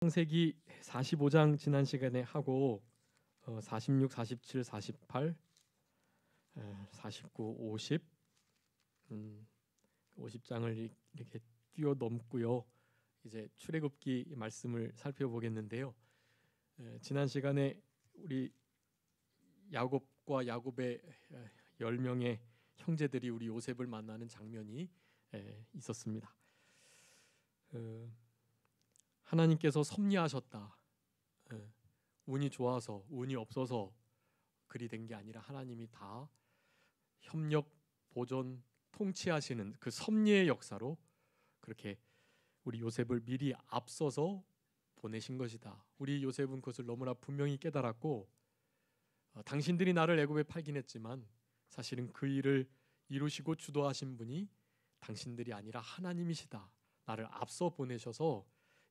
창세기 45장 지난 시간에 하고 46, 47, 48, 49, 50 50장을 이렇게 뛰어넘고요. 이제 출애굽기 말씀을 살펴보겠는데요. 지난 시간에 우리 야곱과 야곱의 10명의 형제들이 우리 요셉을 만나는 장면이 있었습니다. 하나님께서 섭리하셨다. 운이 좋아서 운이 없어서 그리 된 게 아니라 하나님이 다 협력, 보존, 통치하시는 그 섭리의 역사로 그렇게 우리 요셉을 미리 앞서서 보내신 것이다. 우리 요셉은 그것을 너무나 분명히 깨달았고 당신들이 나를 애굽에 팔긴 했지만 사실은 그 일을 이루시고 주도하신 분이 당신들이 아니라 하나님이시다. 나를 앞서 보내셔서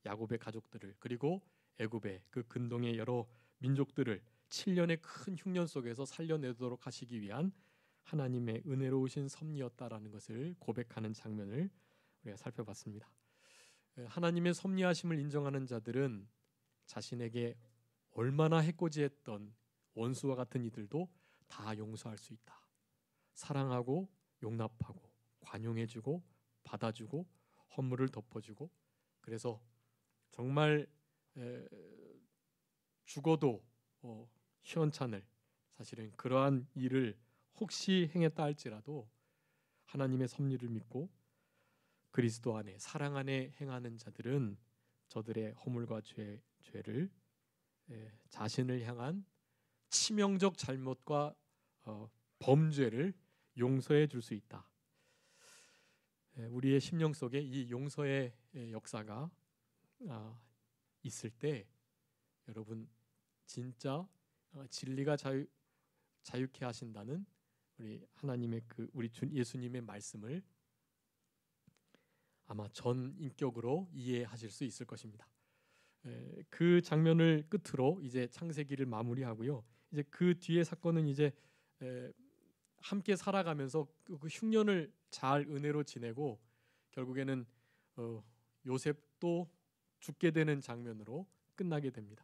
야곱의 가족들을 그리고 애굽의 그 근동의 여러 민족들을 7년의 큰 흉년 속에서 살려내도록 하시기 위한 하나님의 은혜로우신 섭리였다라는 것을 고백하는 장면을 우리가 살펴봤습니다. 하나님의 섭리하심을 인정하는 자들은 자신에게 얼마나 해코지했던 원수와 같은 이들도 다 용서할 수 있다. 사랑하고 용납하고 관용해주고 받아주고 허물을 덮어주고 그래서 정말 죽어도 시원찮을 사실은 그러한 일을 혹시 행했다 할지라도 하나님의 섭리를 믿고 그리스도 안에 사랑 안에 행하는 자들은 저들의 허물과 죄를 자신을 향한 치명적 잘못과 범죄를 용서해 줄 수 있다. 우리의 심령 속에 이 용서의 역사가 있을 때 여러분 진짜 진리가 자유케 하신다는 우리 하나님의 우리 주 예수님의 말씀을 아마 전 인격으로 이해하실 수 있을 것입니다. 그 장면을 끝으로 이제 창세기를 마무리하고요. 이제 그 뒤에 사건은 이제 함께 살아가면서 그 흉년을 잘 은혜로 지내고 결국에는 요셉도 죽게 되는 장면으로 끝나게 됩니다.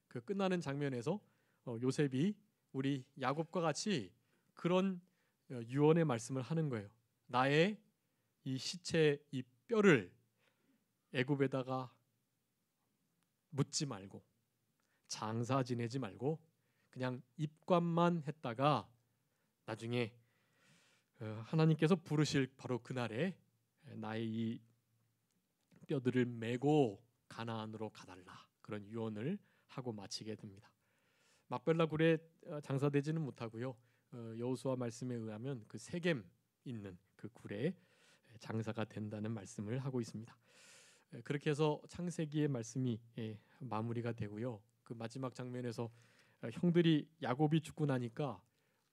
그 끝나는 장면에서 요셉이 우리 야곱과 같이 그런 유언의 말씀을 하는 거예요. 나의 이 시체 이 뼈를 애굽에다가 묻지 말고 장사 지내지 말고 그냥 입관만 했다가 나중에 하나님께서 부르실 바로 그날에 나의 이 뼈들을 메고 가나안으로 가달라 그런 유언을 하고 마치게 됩니다. 막벨라 굴에 장사되지는 못하고요. 여호수아 말씀에 의하면 그 세겜 있는 그 굴에 장사가 된다는 말씀을 하고 있습니다. 그렇게 해서 창세기의 말씀이 마무리가 되고요. 그 마지막 장면에서 형들이 야곱이 죽고 나니까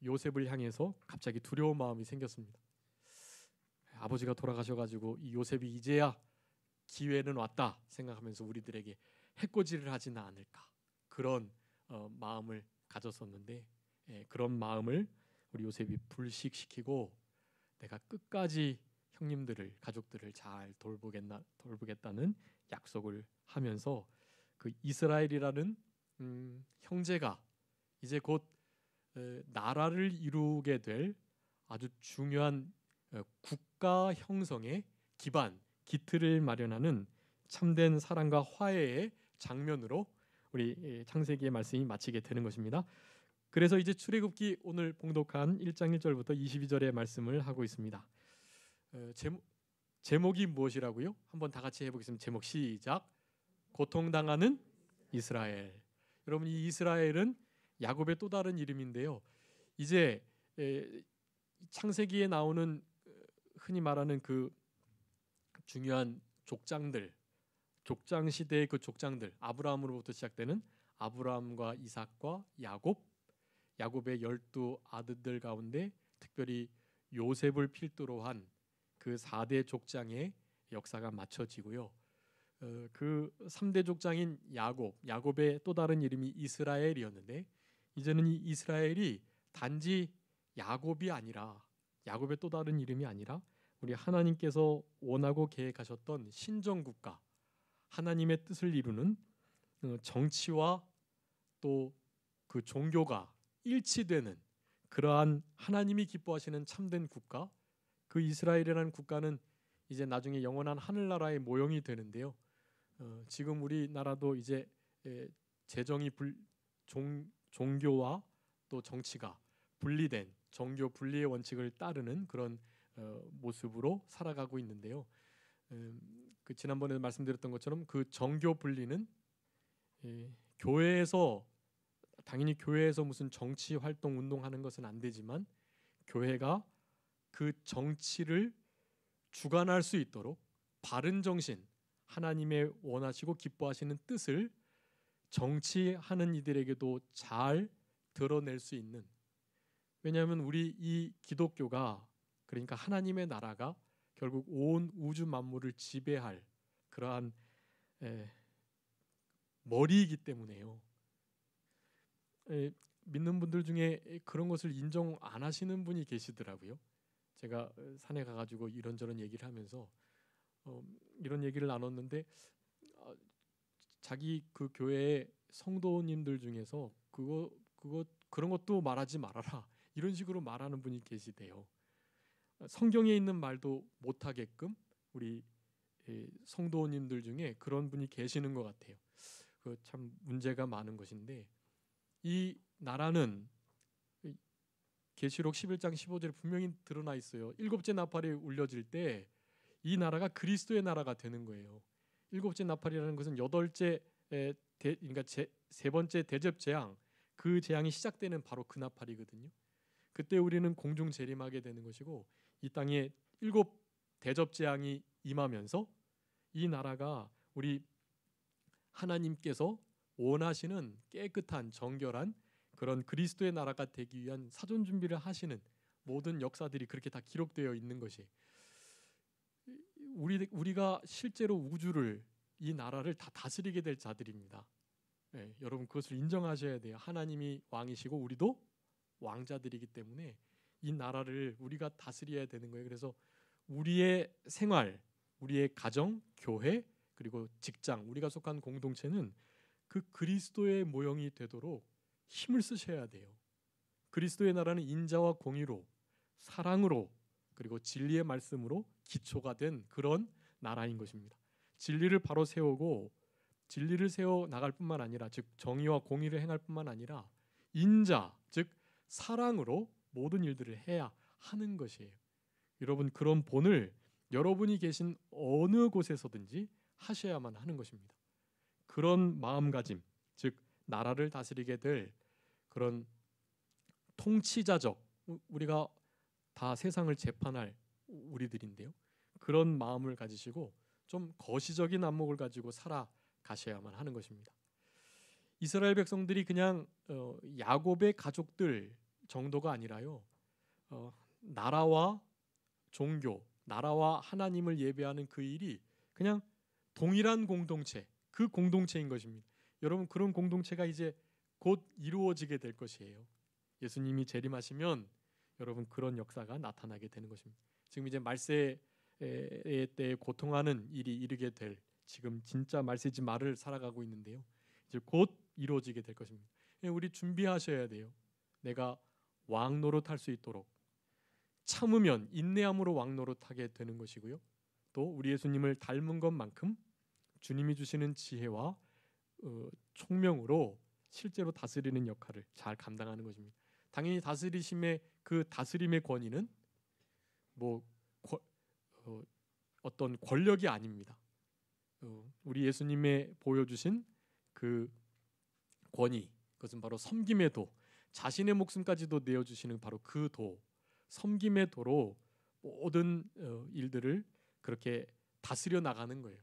요셉을 향해서 갑자기 두려운 마음이 생겼습니다. 아버지가 돌아가셔가지고 이 요셉이 이제야 기회는 왔다 생각하면서 우리들에게 해코지를 하지는 않을까 그런 마음을 가졌었는데 그런 마음을 우리 요셉이 불식시키고 내가 끝까지 형님들을 가족들을 잘 돌보겠다는 약속을 하면서 그 이스라엘이라는 형제가 이제 곧 나라를 이루게 될 아주 중요한 국가 형성의 기반 기틀을 마련하는 참된 사랑과 화해의 장면으로 우리 창세기의 말씀이 마치게 되는 것입니다. 그래서 이제 출애굽기 오늘 봉독한 1장 1절부터 22절의 말씀을 하고 있습니다. 제목이 무엇이라고요? 한번 다 같이 해보겠습니다. 제목 시작. 고통당하는 이스라엘. 여러분 이 이스라엘은 야곱의 또 다른 이름인데요. 이제 창세기에 나오는 흔히 말하는 그 중요한 족장들, 족장 시대의 그 족장들, 아브라함으로부터 시작되는 아브라함과 이삭과 야곱의 12 아들들 가운데 특별히 요셉을 필두로 한 그 4대 족장의 역사가 맞춰지고요. 그 3대 족장인 야곱의 또 다른 이름이 이스라엘이었는데 이제는 이 이스라엘이 단지 야곱이 아니라 야곱의 또 다른 이름이 아니라 우리 하나님께서 원하고 계획하셨던 신정국가 하나님의 뜻을 이루는 정치와 또 그 종교가 일치되는 그러한 하나님이 기뻐하시는 참된 국가, 그 이스라엘이라는 국가는 이제 나중에 영원한 하늘나라의 모형이 되는데요. 지금 우리나라도 이제 재정이 종교와 또 정치가 분리된 정교 분리의 원칙을 따르는 그런 모습으로 살아가고 있는데요. 그 지난번에 말씀드렸던 것처럼 그 정교 분리는 교회에서 당연히 교회에서 무슨 정치 활동 운동하는 것은 안 되지만 교회가 그 정치를 주관할 수 있도록 바른 정신, 하나님의 원하시고 기뻐하시는 뜻을 정치하는 이들에게도 잘 드러낼 수 있는, 왜냐하면 우리 이 기독교가, 그러니까 하나님의 나라가 결국 온 우주 만물을 지배할 그러한 머리이기 때문에요. 믿는 분들 중에 그런 것을 인정 안 하시는 분이 계시더라고요. 제가 산에 가가지고 이런저런 얘기를 하면서 이런 얘기를 나눴는데 자기 그 교회의 성도님들 중에서 그런 것도 말하지 말아라 이런 식으로 말하는 분이 계시대요. 성경에 있는 말도 못하게끔 우리 성도님들 중에 그런 분이 계시는 것 같아요. 그 참 문제가 많은 것인데, 이 나라는 계시록 11장 15절에 분명히 드러나 있어요. 일곱째 나팔이 울려질 때 이 나라가 그리스도의 나라가 되는 거예요. 일곱째 나팔이라는 것은 여덟째 그러니까 세 번째 대접 재앙, 그 재앙이 시작되는 바로 그 나팔이거든요. 그때 우리는 공중 재림하게 되는 것이고, 이 땅에 일곱 대접 재앙이 임하면서 이 나라가 우리 하나님께서 원하시는 깨끗한 정결한 그런 그리스도의 나라가 되기 위한 사전 준비를 하시는 모든 역사들이 그렇게 다 기록되어 있는 것이, 우리가 실제로 우주를, 이 나라를 다 다스리게 될 자들입니다. 여러분 그것을 인정하셔야 돼요. 하나님이 왕이시고 우리도 왕자들이기 때문에 이 나라를 우리가 다스려야 되는 거예요. 그래서 우리의 생활, 우리의 가정, 교회, 그리고 직장, 우리가 속한 공동체는 그 그리스도의 모형이 되도록 힘을 쓰셔야 돼요. 그리스도의 나라는 인자와 공의로, 사랑으로, 그리고 진리의 말씀으로 기초가 된 그런 나라인 것입니다. 진리를 바로 세우고 진리를 세워 나갈 뿐만 아니라, 즉 정의와 공의를 행할 뿐만 아니라 인자, 즉 사랑으로 모든 일들을 해야 하는 것이에요. 여러분 그런 본을 여러분이 계신 어느 곳에서든지 하셔야만 하는 것입니다. 그런 마음가짐, 즉 나라를 다스리게 될 그런 통치자적, 우리가 다 세상을 재판할 우리들인데요. 그런 마음을 가지시고 좀 거시적인 안목을 가지고 살아가셔야만 하는 것입니다. 이스라엘 백성들이 그냥 야곱의 가족들 정도가 아니라요, 나라와 종교, 나라와 하나님을 예배하는 그 일이 그냥 동일한 공동체, 그 공동체인 것입니다. 여러분 그런 공동체가 이제 곧 이루어지게 될 것이에요. 예수님이 재림하시면 여러분 그런 역사가 나타나게 되는 것입니다. 지금 이제 말세의 때에 고통하는 일이 이르게 될, 지금 진짜 말세지 말을 살아가고 있는데요. 이제 곧 이루어지게 될 것입니다. 우리 준비하셔야 돼요. 내가 왕 노릇할 수 있도록 참으면 인내함으로 왕 노릇하게 되는 것이고요. 또 우리 예수님을 닮은 것만큼 주님이 주시는 지혜와 총명으로 실제로 다스리는 역할을 잘 감당하는 것입니다. 당연히 다스리심의 그 다스림의 권위는 어떤 권력이 아닙니다. 우리 예수님의 보여주신 그 권위, 그것은 바로 섬김의 도, 자신의 목숨까지도 내어주시는 바로 그 도, 섬김의 도로 모든 일들을 그렇게 다스려 나가는 거예요.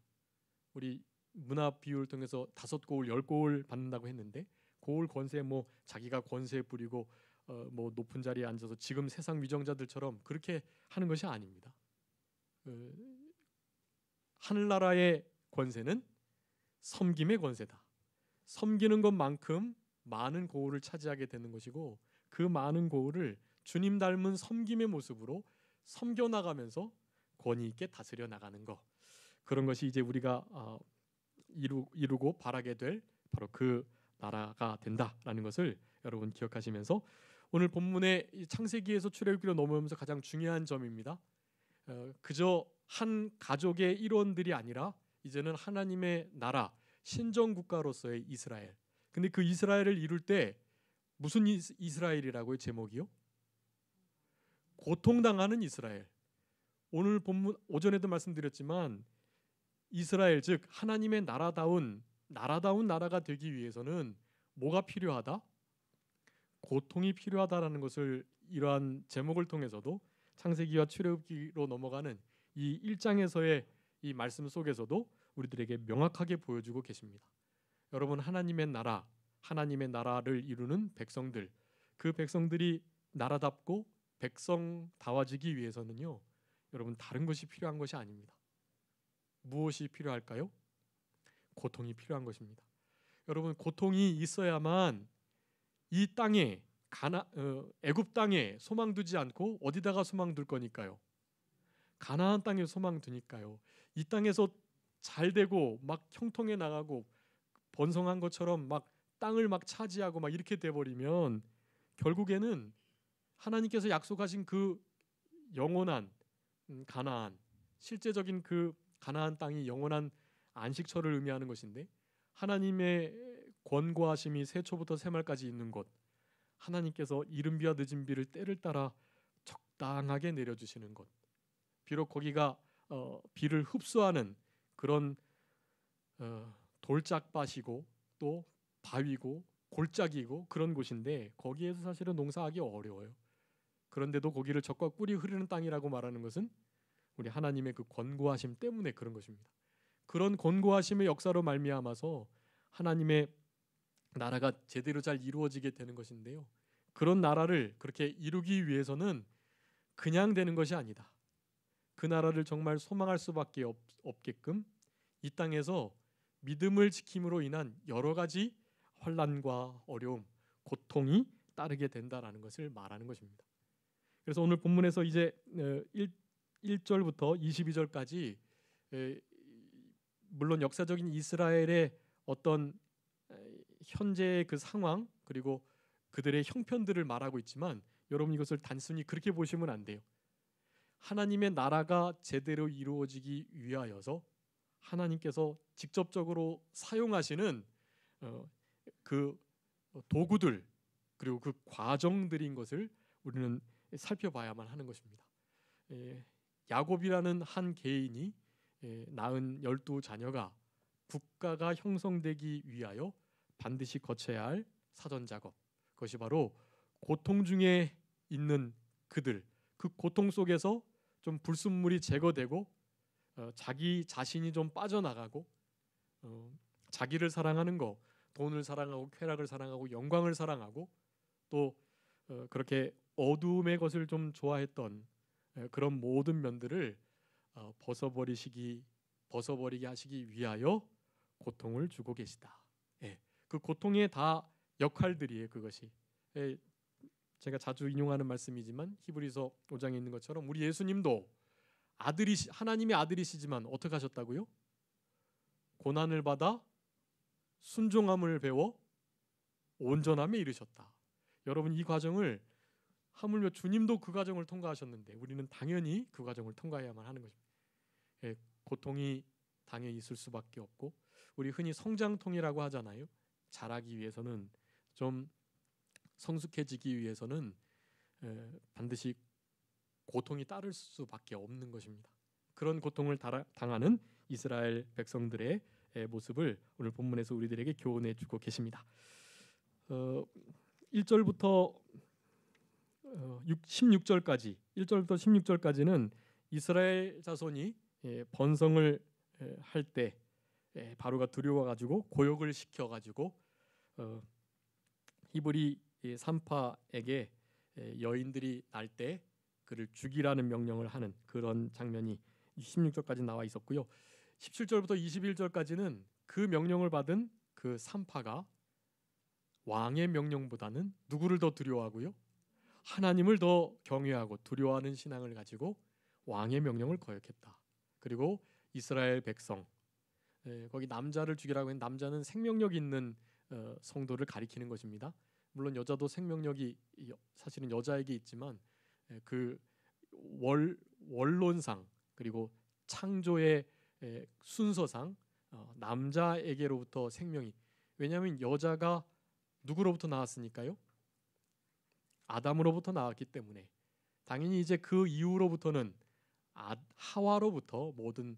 우리 문화 비유를 통해서 5고울 10고울 받는다고 했는데, 고울 권세 자기가 권세 부리고 높은 자리에 앉아서 지금 세상 위정자들처럼 그렇게 하는 것이 아닙니다. 하늘나라의 권세는 섬김의 권세다. 섬기는 것만큼 많은 고울을 차지하게 되는 것이고, 그 많은 고울을 주님 닮은 섬김의 모습으로 섬겨나가면서 권위 있게 다스려 나가는 것, 그런 것이 이제 우리가 이루고 바라게 될 바로 그 나라가 된다라는 것을 여러분 기억하시면서 오늘 본문의 이 창세기에서 출애굽기로 넘어오면서 가장 중요한 점입니다. 그저 한 가족의 일원들이 아니라 이제는 하나님의 나라 신정 국가로서의 이스라엘. 근데 그 이스라엘을 이룰 때 무슨 이스라엘이라고요? 제목이요? 고통당하는 이스라엘. 오늘 본문 오전에도 말씀드렸지만 이스라엘 즉 하나님의 나라다운 나라가 되기 위해서는 뭐가 필요하다? 고통이 필요하다라는 것을 이러한 제목을 통해서도 창세기와 출애굽기로 넘어가는 이 1장에서의 이 말씀 속에서도 우리들에게 명확하게 보여주고 계십니다. 여러분 하나님의 나라를 이루는 백성들, 그 백성들이 나라답고 백성다워지기 위해서는요. 여러분 다른 것이 필요한 것이 아닙니다. 무엇이 필요할까요? 고통이 필요한 것입니다. 여러분 고통이 있어야만 이 땅에 애굽 땅에 소망 두지 않고 어디다가 소망 둘 거니까요? 가나안 땅에 소망 두니까요. 이 땅에서 잘 되고 막 형통해 나가고 번성한 것처럼 막 땅을 막 차지하고 막 이렇게 돼 버리면 결국에는 하나님께서 약속하신 그 영원한 가나안, 실제적인 그 가나안 땅이 영원한 안식처를 의미하는 것인데 하나님의 권고하심이 세초부터 세말까지 있는 곳, 하나님께서 이른 비와 늦은 비를 때를 따라 적당하게 내려주시는 곳, 비록 거기가 비를 흡수하는 그런 돌짝밭이고 또 바위고 골짜기고 그런 곳인데 거기에서 사실은 농사하기 어려워요. 그런데도 거기를 적과 꿀이 흐르는 땅이라고 말하는 것은 우리 하나님의 그 권고하심 때문에 그런 것입니다. 그런 권고하심의 역사로 말미암아서 하나님의 나라가 제대로 잘 이루어지게 되는 것인데요. 그런 나라를 그렇게 이루기 위해서는 그냥 되는 것이 아니다. 그 나라를 정말 소망할 수밖에 없게끔 이 땅에서 믿음을 지킴으로 인한 여러 가지 환난과 어려움, 고통이 따르게 된다라는 것을 말하는 것입니다. 그래서 오늘 본문에서 이제 1절부터 22절까지 물론 역사적인 이스라엘의 어떤 현재의 그 상황 그리고 그들의 형편들을 말하고 있지만 여러분 이것을 단순히 그렇게 보시면 안 돼요. 하나님의 나라가 제대로 이루어지기 위하여서 하나님께서 직접적으로 사용하시는 그 도구들 그리고 그 과정들인 것을 우리는 살펴봐야만 하는 것입니다. 야곱이라는 한 개인이 낳은 12자녀가 국가가 형성되기 위하여 반드시 거쳐야 할 사전 작업, 그것이 바로 고통 중에 있는 그들, 그 고통 속에서 좀 불순물이 제거되고 자기 자신이 좀 빠져나가고 자기를 사랑하는 거, 돈을 사랑하고 쾌락을 사랑하고 영광을 사랑하고 또 그렇게 어두움의 것을 좀 좋아했던 그런 모든 면들을 벗어버리게 하시기 위하여 고통을 주고 계시다. 그 고통의 다 역할들이에요. 그것이 제가 자주 인용하는 말씀이지만 히브리서 5장에 있는 것처럼 우리 예수님도 하나님의 아들이시지만 어떻게 하셨다고요? 고난을 받아 순종함을 배워 온전함에 이르셨다. 여러분 이 과정을 하물며 주님도 그 과정을 통과하셨는데 우리는 당연히 그 과정을 통과해야만 하는 것입니다. 고통이 당연히 있을 수밖에 없고 우리 흔히 성장통이라고 하잖아요. 자라기 위해서는 좀 성숙해지기 위해서는 반드시 고통이 따를 수밖에 없는 것입니다. 그런 고통을 당하는 이스라엘 백성들의 모습을 오늘 본문에서 우리들에게 교훈해 주고 계십니다. 1절부터 16절까지 1절부터 16절까지는 이스라엘 자손이 번성을 할 때 바로가 두려워가지고 고욕을 시켜가지고 히브리 산파에게 여인들이 날 때 그를 죽이라는 명령을 하는 그런 장면이 16절까지 나와 있었고요. 17절부터 21절까지는 그 명령을 받은 그 산파가 왕의 명령보다는 누구를 더 두려워하고요? 하나님을 더 경외하고 두려워하는 신앙을 가지고 왕의 명령을 거역했다. 그리고 이스라엘 백성 거기 남자를 죽이라고 했는데 남자는 생명력 있는 성도를 가리키는 것입니다. 물론 여자도 생명력이 사실은 여자에게 있지만 그 원론상 그리고 창조의 순서상 남자에게로부터 생명이, 왜냐하면 여자가 누구로부터 나왔으니까요? 아담으로부터 나왔기 때문에 당연히 이제 그 이후로부터는 하와로부터 모든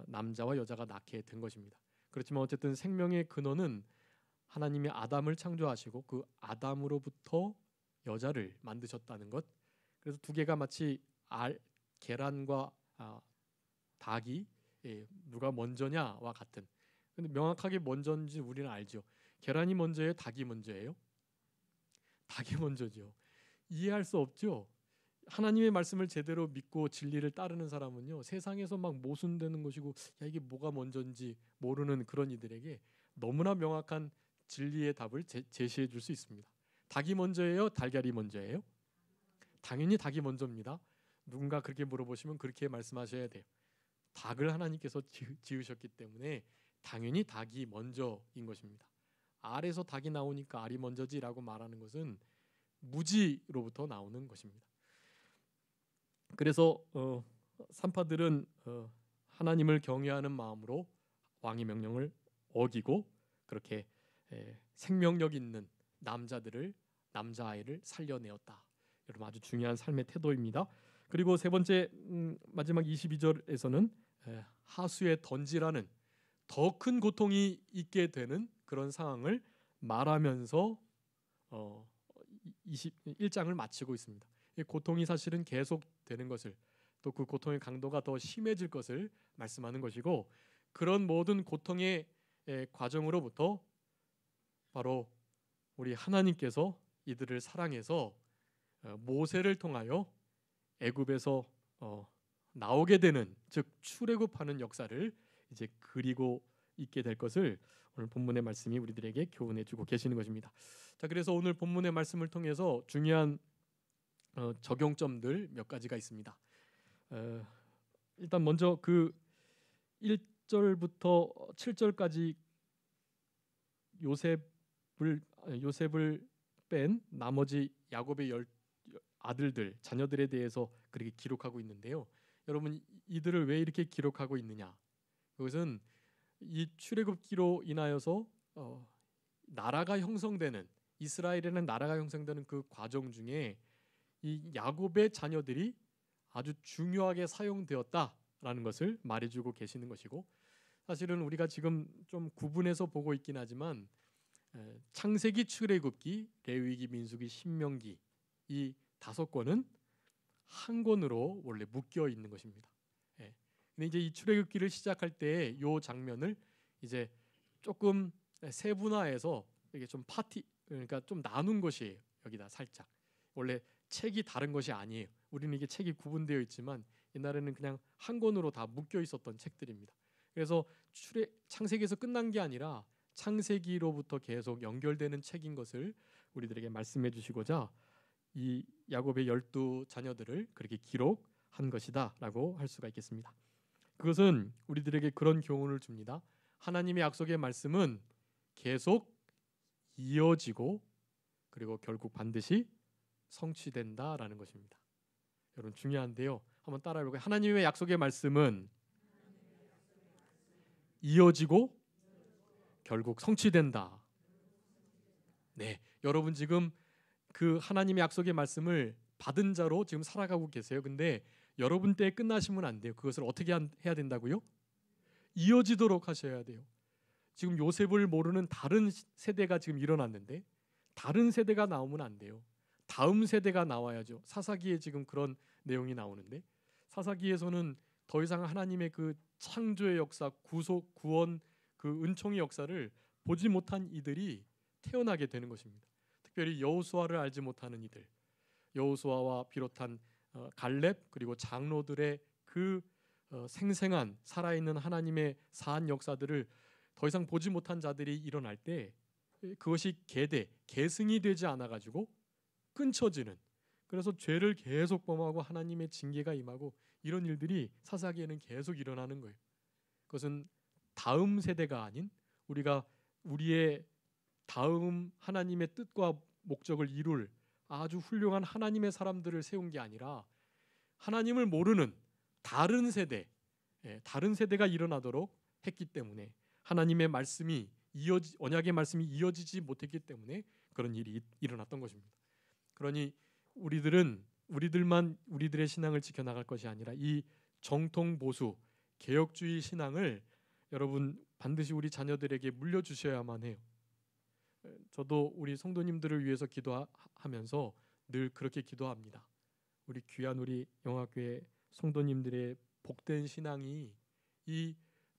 남자와 여자가 낳게 된 것입니다. 그렇지만 어쨌든 생명의 근원은 하나님이 아담을 창조하시고 그 아담으로부터 여자를 만드셨다는 것. 그래서 두 개가 마치 계란과 닭이 누가 먼저냐와 같은. 근데 명확하게 먼저인지 우리는 알죠. 계란이 먼저예요? 닭이 먼저예요? 닭이 먼저죠. 이해할 수 없죠. 하나님의 말씀을 제대로 믿고 진리를 따르는 사람은요, 세상에서 막 모순되는 것이고 야 이게 뭐가 먼저인지 모르는 그런 이들에게 너무나 명확한 진리의 답을 제시해 줄 수 있습니다. 닭이 먼저예요? 달걀이 먼저예요? 당연히 닭이 먼저입니다. 누군가 그렇게 물어보시면 그렇게 말씀하셔야 돼요. 닭을 하나님께서 지으셨기 때문에 당연히 닭이 먼저인 것입니다. 알에서 닭이 나오니까 알이 먼저지라고 말하는 것은 무지로부터 나오는 것입니다. 그래서 산파들은 하나님을 경외하는 마음으로 왕의 명령을 어기고 그렇게 생명력 있는 남자아이를 살려내었다. 여러분 아주 중요한 삶의 태도입니다. 그리고 세 번째 마지막 22절에서는 하수에 던지라는 더 큰 고통이 있게 되는 그런 상황을 말하면서 21장을 마치고 있습니다. 이 고통이 사실은 계속되는 것을, 또 그 고통의 강도가 더 심해질 것을 말씀하는 것이고, 그런 모든 고통의 과정으로부터 바로 우리 하나님께서 이들을 사랑해서 모세를 통하여 애굽에서 나오게 되는, 즉 출애굽하는 역사를 이제 그리고 있게 될 것을 오늘 본문의 말씀이 우리들에게 교훈해주고 계시는 것입니다. 자, 그래서 오늘 본문의 말씀을 통해서 중요한 적용점들 몇 가지가 있습니다. 일단 먼저 그 1절부터 7절까지 요셉을 뺀 나머지 야곱의 아들들, 자녀들에 대해서 그렇게 기록하고 있는데요. 여러분 이들을 왜 이렇게 기록하고 있느냐? 그것은 이 출애굽기로 인하여서 나라가 형성되는, 이스라엘에는 나라가 형성되는 그 과정 중에 이 야곱의 자녀들이 아주 중요하게 사용되었다라는 것을 말해주고 계시는 것이고, 사실은 우리가 지금 좀 구분해서 보고 있긴 하지만 창세기, 출애굽기, 레위기, 민수기, 신명기 이 5권은 한 권으로 원래 묶여 있는 것입니다. 근데 이제 이 출애굽기를 시작할 때 이 장면을 이제 조금 세분화해서 이게 좀 그러니까 좀 나눈 것이에요. 여기다 살짝. 원래 책이 다른 것이 아니에요. 우리는 이게 책이 구분되어 있지만 옛날에는 그냥 한 권으로 다 묶여 있었던 책들입니다. 그래서 창세기에서 끝난 게 아니라 창세기로부터 계속 연결되는 책인 것을 우리들에게 말씀해 주시고자 이 야곱의 12 자녀들을 그렇게 기록한 것이다라고 할 수가 있겠습니다. 그것은 우리들에게 그런 교훈을 줍니다. 하나님의 약속의 말씀은 계속 이어지고 그리고 결국 반드시 성취된다라는 것입니다. 여러분 중요한데요. 한번 따라해볼까요? 하나님의 약속의 말씀은 이어지고 결국 성취된다. 네, 여러분 지금 그 하나님의 약속의 말씀을 받은 자로 지금 살아가고 계세요. 근데 여러분 때에 끝나시면 안 돼요. 그것을 어떻게 해야 된다고요? 이어지도록 하셔야 돼요. 지금 요셉을 모르는 다른 세대가 지금 일어났는데 다른 세대가 나오면 안 돼요. 다음 세대가 나와야죠. 사사기에 지금 그런 내용이 나오는데, 사사기에서는 더 이상 하나님의 그 창조의 역사, 구속, 구원, 그 은총의 역사를 보지 못한 이들이 태어나게 되는 것입니다. 특별히 여호수아를 알지 못하는 이들, 여호수아와 비롯한 갈렙 그리고 장로들의 그 생생한 살아있는 하나님의 사한 역사들을 더 이상 보지 못한 자들이 일어날 때 그것이 계승이 되지 않아 가지고 끊쳐지는, 그래서 죄를 계속 범하고 하나님의 징계가 임하고 이런 일들이 사사기에는 계속 일어나는 거예요. 그것은 다음 세대가 아닌 우리의 다음 하나님의 뜻과 목적을 이룰 아주 훌륭한 하나님의 사람들을 세운 게 아니라 하나님을 모르는 다른 세대, 다른 세대가 일어나도록 했기 때문에 하나님의 말씀이 언약의 말씀이 이어지지 못했기 때문에 그런 일이 일어났던 것입니다. 그러니 우리들만 우리들의 신앙을 지켜나갈 것이 아니라 이 정통 보수 개혁주의 신앙을 여러분 반드시 우리 자녀들에게 물려주셔야만 해요. 저도 우리 성도님들을 위해서 기도하면서 늘 그렇게 기도합니다. 우리 귀한 우리 영화교회 성도님들의 복된 신앙이 이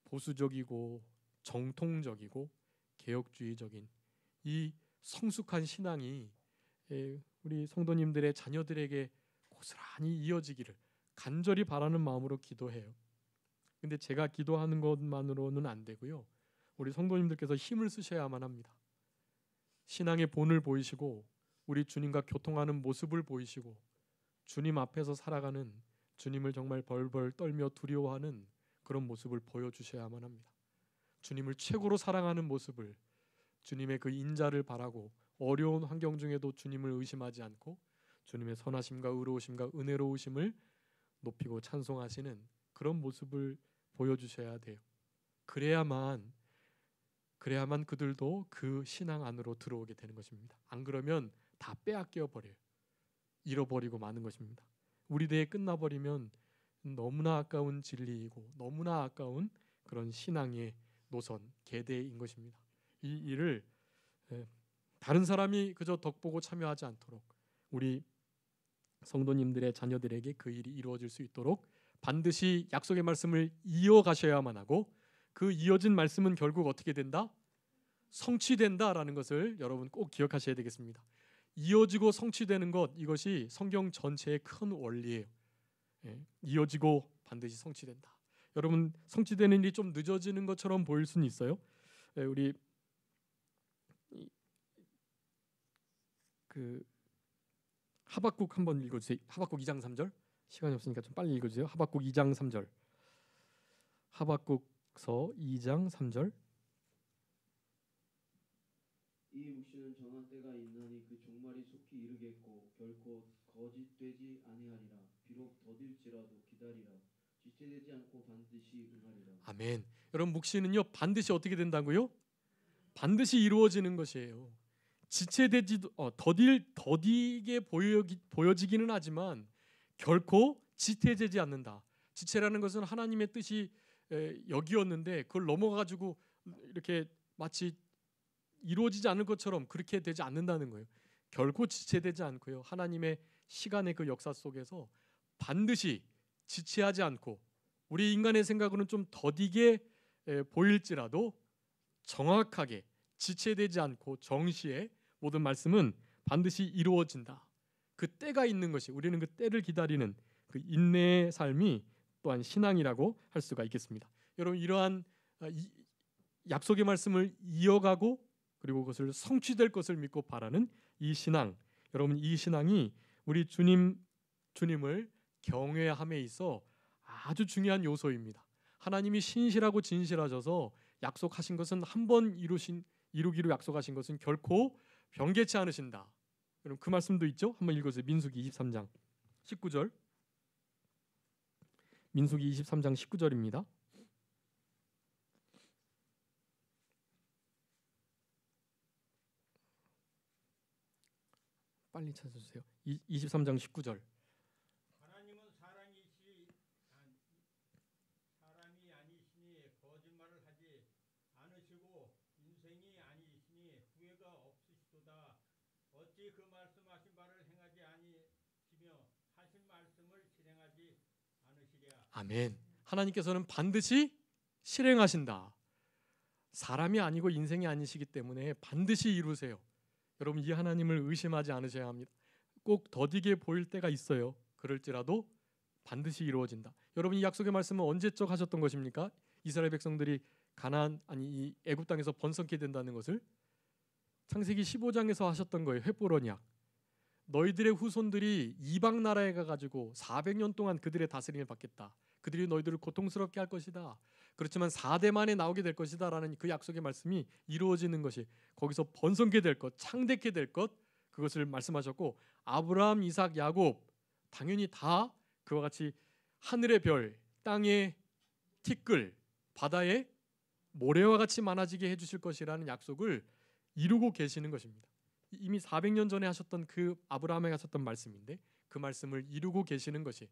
보수적이고 정통적이고 개혁주의적인 이 성숙한 신앙이 우리 성도님들의 자녀들에게 고스란히 이어지기를 간절히 바라는 마음으로 기도해요. 근데 제가 기도하는 것만으로는 안 되고요. 우리 성도님들께서 힘을 쓰셔야만 합니다. 신앙의 본을 보이시고 우리 주님과 교통하는 모습을 보이시고 주님 앞에서 살아가는 주님을 정말 벌벌 떨며 두려워하는 그런 모습을 보여주셔야만 합니다. 주님을 최고로 사랑하는 모습을, 주님의 그 인자를 바라고 어려운 환경 중에도 주님을 의심하지 않고 주님의 선하심과 의로우심과 은혜로우심을 높이고 찬송하시는 그런 모습을 보여주셔야 돼요. 그래야만 그들도 그 신앙 안으로 들어오게 되는 것입니다. 안 그러면 다 빼앗겨 버려요. 잃어버리고 마는 것입니다. 우리 대에 끝나버리면 너무나 아까운 진리이고 너무나 아까운 그런 신앙의 노선, 계대인 것입니다. 이 일을 다른 사람이 그저 덕보고 참여하지 않도록 우리 성도님들의 자녀들에게 그 일이 이루어질 수 있도록 반드시 약속의 말씀을 이어가셔야만 하고 그 이어진 말씀은 결국 어떻게 된다? 성취된다라는 것을 여러분 꼭 기억하셔야 되겠습니다. 이어지고 성취되는 것, 이것이 성경 전체의 큰 원리예요. 이어지고 반드시 성취된다. 여러분 성취되는 일이 좀 늦어지는 것처럼 보일 수는 있어요. 우리 그 하박국 한번 읽어주세요. 하박국 2장 3절. 시간이 없으니까 좀 빨리 읽어주세요. 하박국 2장 3절. 하박국서 2장 3절. 이 묵시는 정한 때가 있나니 그 종말이 속히 이르겠고 결코 거짓되지 아니하리라. 비록 더딜지라도 기다리라. 지체되지 않고 반드시 응하리라. 아멘. 여러분 묵시는요 반드시 어떻게 된다고요? 반드시 이루어지는 것이에요. 지체되지도 더디게 보여지기는 하지만 결코 지체되지 않는다. 지체라는 것은 하나님의 뜻이 여기였는데 그걸 넘어가지고 이렇게 마치 이루어지지 않을 것처럼 그렇게 되지 않는다는 거예요. 결코 지체되지 않고요. 하나님의 시간의 그 역사 속에서 반드시 지체하지 않고 우리 인간의 생각으로는 좀 더디게 보일지라도 정확하게 지체되지 않고 정시에 모든 말씀은 반드시 이루어진다. 그 때가 있는 것이 우리는 그 때를 기다리는 그 인내의 삶이 또한 신앙이라고 할 수가 있겠습니다. 여러분 이러한 약속의 말씀을 이어가고 그리고 그것을 성취될 것을 믿고 바라는 이 신앙, 여러분 이 신앙이 우리 주님을 경외함에 있어 아주 중요한 요소입니다. 하나님이 신실하고 진실하셔서 약속하신 것은 한 번 이루기로 약속하신 것은 결코 변개치 않으신다. 그럼 그 말씀도 있죠? 한번 읽어주세요. 민수기 23장 19절. 민수기 23장 19절입니다. 빨리 찾아주세요. 23장 19절. 하나님은 사람이 아니시니 거짓말을 하지 않으시고 인생이 아니시니 후회가 없으시도다. 어찌 그 말씀하신 바를 행하지 아니시며 하신 말씀을 실행하지 않으시랴. 아멘. 하나님께서는 반드시 실행하신다. 사람이 아니고 인생이 아니시기 때문에 반드시 이루세요. 여러분 이 하나님을 의심하지 않으셔야 합니다. 꼭 더디게 보일 때가 있어요. 그럴지라도 반드시 이루어진다. 여러분 이 약속의 말씀은 언제적 하셨던 것입니까? 이스라엘 백성들이 이 애굽 땅에서 번성케 된다는 것을 창세기 15장에서 하셨던 거예요. 횃불 언약. 너희들의 후손들이 이방 나라에 가가지고 400년 동안 그들의 다스림을 받겠다. 그들이 너희들을 고통스럽게 할 것이다. 그렇지만 4대 만에 나오게 될 것이다 라는 그 약속의 말씀이 이루어지는 것이 거기서 번성케 될 것, 창대케 될 것, 그것을 말씀하셨고, 아브라함, 이삭, 야곱 당연히 다 그와 같이 하늘의 별, 땅의 티끌, 바다의 모래와 같이 많아지게 해주실 것이라는 약속을 이루고 계시는 것입니다. 이미 400년 전에 하셨던 그 아브라함에게 하셨던 말씀인데 그 말씀을 이루고 계시는 것이,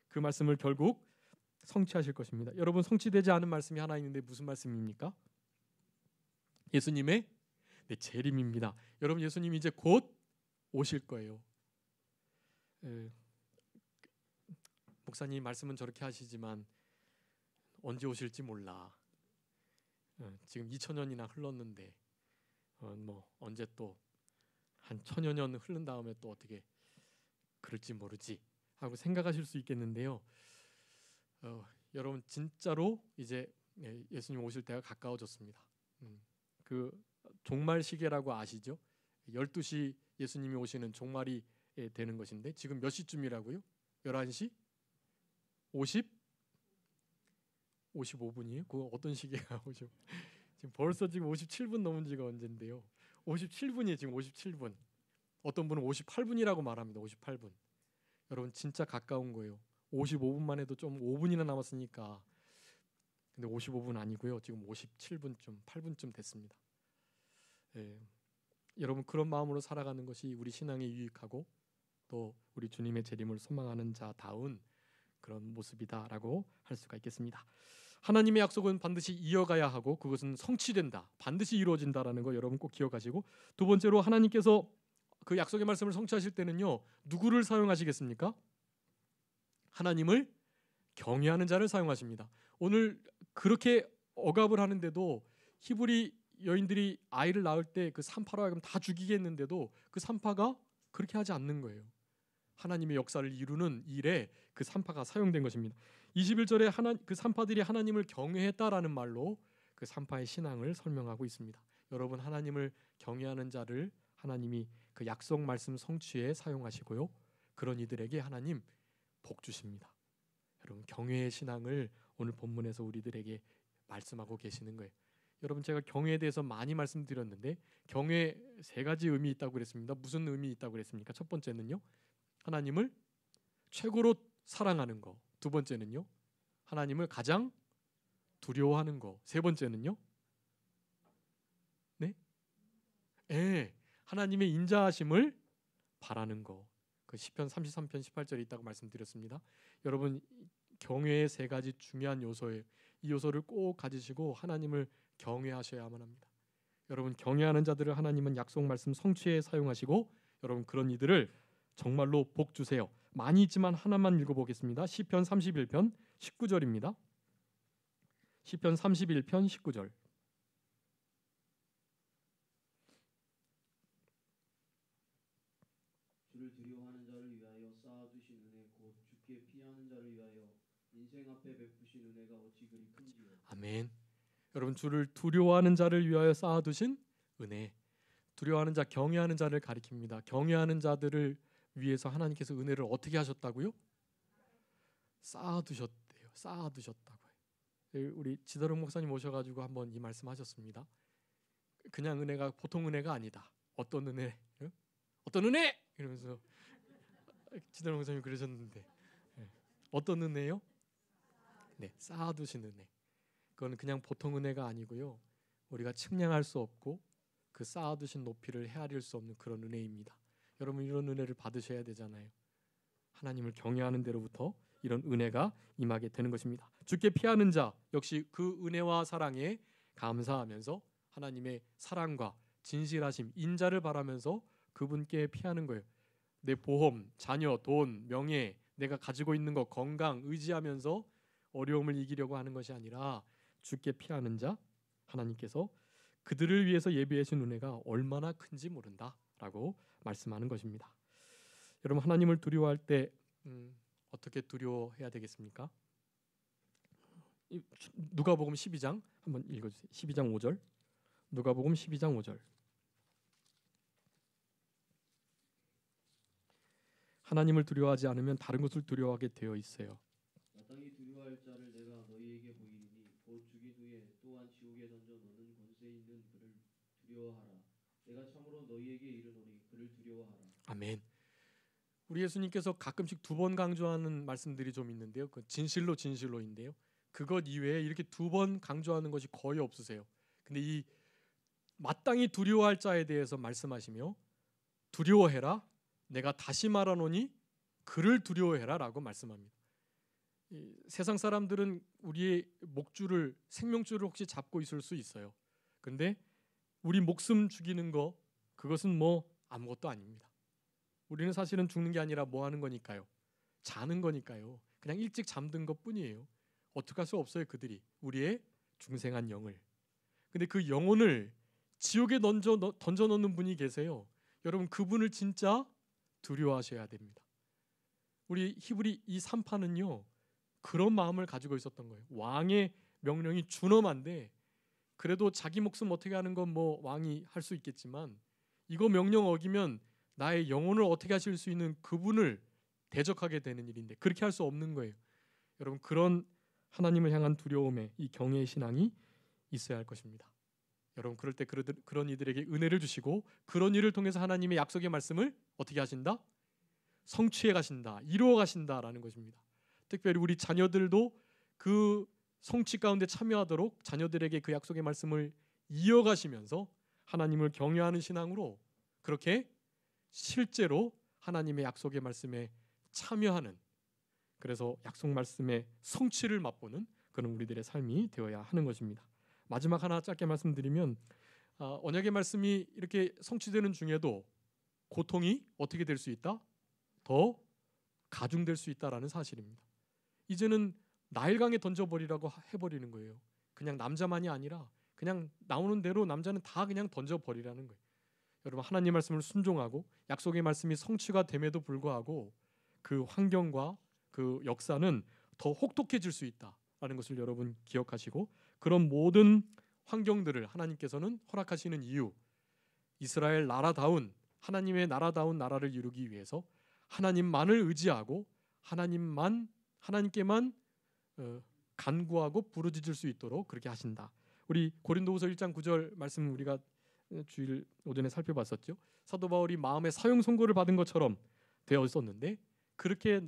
그 말씀을 결국 성취하실 것입니다. 여러분, 성취되지 않은 말씀이 하나 있는데 무슨 말씀입니까? 예수님의 재림입니다. 여러분, 예수님이 이제 곧 오실 거예요. 목사님 말씀은 저렇게 하시지만 언제 오실지 몰라. 지금 2000년이나 흘렀는데 뭐 언제 또 한 1000여 년 흐른 다음에 또 어떻게 그럴지 모르지 하고 생각하실 수 있겠는데요. 여러분, 진짜로 이제 예수님 오실 때가 가까워졌습니다. 그 종말 시계라고 아시죠? 12시 예수님이 오시는 종말이 되는 것인데 지금 몇 시쯤이라고요? 11시 55분이에요? 그 어떤 시계가 오죠? 지금 벌써 지금 57분 넘은 지가 언젠데요. 57분이에요. 지금 57분. 어떤 분은 58분이라고 말합니다. 58분. 여러분, 진짜 가까운 거예요. 55분만 해도 좀 5분이나 남았으니까. 근데 55분 아니고요. 지금 57분쯤, 8분쯤 됐습니다. 여러분, 그런 마음으로 살아가는 것이 우리 신앙에 유익하고 또 우리 주님의 재림을 소망하는 자다운 그런 모습이다라고 할 수가 있겠습니다. 하나님의 약속은 반드시 이어가야 하고 그것은 성취된다, 반드시 이루어진다라는 거 여러분 꼭 기억하시고, 두 번째로 하나님께서 그 약속의 말씀을 성취하실 때는요, 누구를 사용하시겠습니까? 하나님을 경외하는 자를 사용하십니다. 오늘 그렇게 억압을 하는데도 히브리 여인들이 아이를 낳을 때 그 산파로 하여금 다 죽이겠는데도 그 산파가 그렇게 하지 않는 거예요. 하나님의 역사를 이루는 일에 그 산파가 사용된 것입니다. 21절에 그 산파들이 하나님을 경외했다라는 말로 그 산파의 신앙을 설명하고 있습니다. 여러분, 하나님을 경외하는 자를 하나님이 그 약속 말씀 성취에 사용하시고요, 그런 이들에게 하나님 복 주십니다. 여러분, 경외의 신앙을 오늘 본문에서 우리들에게 말씀하고 계시는 거예요. 여러분, 제가 경외에 대해서 많이 말씀드렸는데 경외 세 가지 의미 있다고 그랬습니다. 무슨 의미 있다고 그랬습니까? 첫 번째는요, 하나님을 최고로 사랑하는 거. 두 번째는요, 하나님을 가장 두려워하는 거. 세 번째는요, 하나님의 인자하심을 바라는 거. 그 시편 33편 18절에 있다고 말씀드렸습니다. 여러분, 경외의 세 가지 중요한 요소예요. 이 요소를 꼭 가지시고 하나님을 경외하셔야만 합니다. 여러분, 경외하는 자들을 하나님은 약속 말씀 성취에 사용하시고, 여러분 그런 이들을 정말로 복 주세요. 많이 있지만 하나만 읽어보겠습니다. 시편 31편 19절입니다. 시편 31편 19절. 주를 두려워하는 자를 위하여 쌓아두신 은혜 곧 주께 피하는 자를 위하여 인생 앞에 베푸신 은혜가 어찌 그리 큰지요. 아멘. 여러분, 주를 두려워하는 자를 위하여 쌓아두신 은혜. 두려워하는 자, 경외하는 자를 가리킵니다. 경외하는 자들을 위해서 하나님께서 은혜를 어떻게 하셨다고요? 쌓아두셨대요. 쌓아두셨다고요. 우리 지더령 목사님 오셔가지고 한번 이 말씀하셨습니다. 그냥 은혜가 보통 은혜가 아니다. 어떤 은혜? 어떤 은혜? 이러면서 지더령 목사님 그러셨는데, 어떤 은혜요? 쌓아두신 은혜. 그건 그냥 보통 은혜가 아니고요, 우리가 측량할 수 없고 그 쌓아두신 높이를 헤아릴 수 없는 그런 은혜입니다. 여러분, 이런 은혜를 받으셔야 되잖아요. 하나님을 경외하는 데로부터 이런 은혜가 임하게 되는 것입니다. 주께 피하는 자 역시 그 은혜와 사랑에 감사하면서 하나님의 사랑과 진실하심, 인자를 바라면서 그분께 피하는 거예요. 내 보험, 자녀, 돈, 명예, 내가 가지고 있는 것, 건강 의지하면서 어려움을 이기려고 하는 것이 아니라 주께 피하는 자, 하나님께서 그들을 위해서 예비해 주신 은혜가 얼마나 큰지 모른다라고 말씀하는 것입니다. 여러분, 하나님을 두려워할 때 어떻게 두려워해야 되겠습니까? 누가복음 12장 한번 읽어주세요. 12장 5절. 누가복음 12장 5절. 하나님을 두려워하지 않으면 다른 것을 두려워하게 되어 있어요. 마땅히 두려워할 자 두려워하라. 내가 참으로 너희에게 이르노니 그를 두려워하라. 아멘. 우리 예수님께서 가끔씩 2번 강조하는 말씀들이 좀 있는데요. 그 진실로 진실로인데요. 그것 이외에 이렇게 2번 강조하는 것이 거의 없으세요. 근데 이 마땅히 두려워할 자에 대해서 말씀하시며 두려워해라. 내가 다시 말하노니 그를 두려워해라라고 말씀합니다. 세상 사람들은 우리의 목줄을 생명줄을 혹시 잡고 있을 수 있어요. 근데 우리 목숨 죽이는 거 그것은 뭐 아무것도 아닙니다. 우리는 사실은 죽는 게 아니라 뭐 하는 거니까요. 자는 거니까요. 그냥 일찍 잠든 것뿐이에요. 어떻게 할 수 없어요. 그들이 우리의 중생한 영을. 근데 그 영혼을 지옥에 던져 넣는 분이 계세요. 여러분 그분을 진짜 두려워하셔야 됩니다. 우리 히브리 이 3파는요. 그런 마음을 가지고 있었던 거예요. 왕의 명령이 준엄한데 그래도 자기 목숨 어떻게 하는 건 뭐 왕이 할 수 있겠지만 이거 명령 어기면 나의 영혼을 어떻게 하실 수 있는 그분을 대적하게 되는 일인데 그렇게 할 수 없는 거예요. 여러분 그런 하나님을 향한 두려움에 이 경외의 신앙이 있어야 할 것입니다. 여러분 그럴 때 그런 이들에게 은혜를 주시고 그런 일을 통해서 하나님의 약속의 말씀을 어떻게 하신다? 성취해 가신다. 이루어 가신다라는 것입니다. 특별히 우리 자녀들도 그 성취 가운데 참여하도록 자녀들에게 그 약속의 말씀을 이어가시면서 하나님을 경외하는 신앙으로 그렇게 실제로 하나님의 약속의 말씀에 참여하는 그래서 약속 말씀의 성취를 맛보는 그런 우리들의 삶이 되어야 하는 것입니다. 마지막 하나 짧게 말씀드리면 언약의 말씀이 이렇게 성취되는 중에도 고통이 어떻게 될 수 있다? 더 가중될 수 있다라는 사실입니다. 이제는 나일강에 던져버리라고 해버리는 거예요. 그냥 남자만이 아니라 그냥 나오는 대로 남자는 다 그냥 던져버리라는 거예요. 여러분 하나님 말씀을 순종하고 약속의 말씀이 성취가 됨에도 불구하고 그 환경과 그 역사는 더 혹독해질 수 있다라는 것을 여러분 기억하시고 그런 모든 환경들을 하나님께서는 허락하시는 이유 이스라엘 나라다운 하나님의 나라다운 나라를 이루기 위해서 하나님만을 의지하고 하나님께만 간구하고 부르짖을 수 있도록 그렇게 하신다. 우리 고린도후서 1장 9절 말씀 우리가 주일 오전에 살펴봤었죠. 사도 바울이 마음의 사형 선고를 받은 것처럼 되어 있었는데 그렇게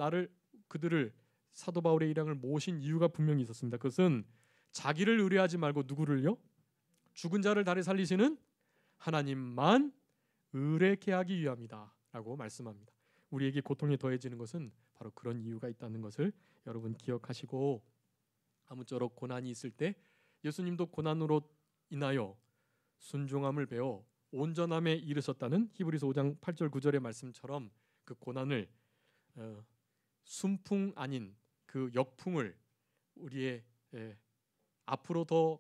그들을 사도 바울의 일행을 모신 이유가 분명히 있었습니다. 그것은 자기를 의뢰하지 말고 누구를요? 죽은 자를 다시 살리시는 하나님만 의뢰케 하기 위함이다라고 말씀합니다. 우리에게 고통이 더해지는 것은 바로 그런 이유가 있다는 것을 여러분 기억하시고 아무쪼록 고난이 있을 때 예수님도 고난으로 인하여 순종함을 배워 온전함에 이르셨다는 히브리서 5장 8절 9절의 말씀처럼 그 고난을 순풍 아닌 그 역풍을 우리의 앞으로 더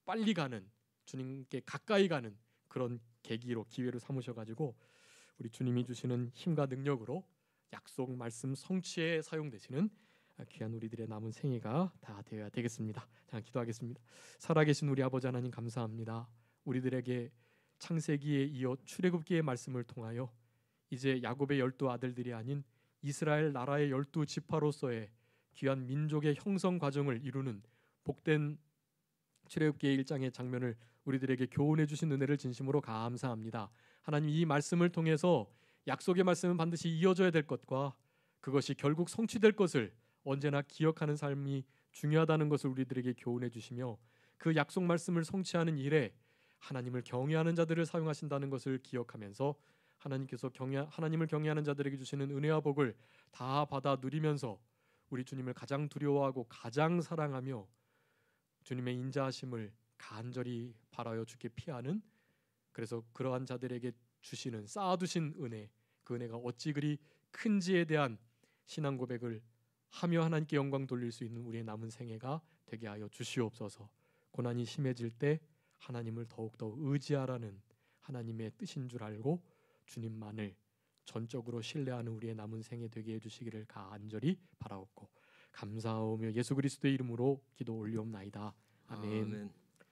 빨리 가는 주님께 가까이 가는 그런 계기로 기회로 삼으셔가지고 우리 주님이 주시는 힘과 능력으로 약속 말씀 성취에 사용되시는 귀한 우리들의 남은 생애가 다 되어야 되겠습니다. 자, 기도하겠습니다. 살아계신 우리 아버지 하나님 감사합니다. 우리들에게 창세기에 이어 출애굽기의 말씀을 통하여 이제 야곱의 12 아들들이 아닌 이스라엘 나라의 12 지파로서의 귀한 민족의 형성 과정을 이루는 복된 출애굽기의 1장의 장면을 우리들에게 교훈해 주신 은혜를 진심으로 감사합니다. 하나님 이 말씀을 통해서 약속의 말씀은 반드시 이어져야 될 것과 그것이 결국 성취될 것을 언제나 기억하는 삶이 중요하다는 것을 우리들에게 교훈해 주시며 그 약속 말씀을 성취하는 일에 하나님을 경외하는 자들을 사용하신다는 것을 기억하면서 하나님께서 하나님을 경외하는 자들에게 주시는 은혜와 복을 다 받아 누리면서 우리 주님을 가장 두려워하고 가장 사랑하며 주님의 인자하심을 간절히 바라여 주께 피하는 그래서 그러한 자들에게 주시는 쌓아두신 은혜 그 은혜가 어찌 그리 큰지에 대한 신앙 고백을 하며 하나님께 영광 돌릴 수 있는 우리의 남은 생애가 되게 하여 주시옵소서. 고난이 심해질 때 하나님을 더욱더 의지하라는 하나님의 뜻인 줄 알고 주님만을 전적으로 신뢰하는 우리의 남은 생애 되게 해주시기를 간절히 바라옵고 감사하오며 예수 그리스도의 이름으로 기도 올리옵나이다. 아멘.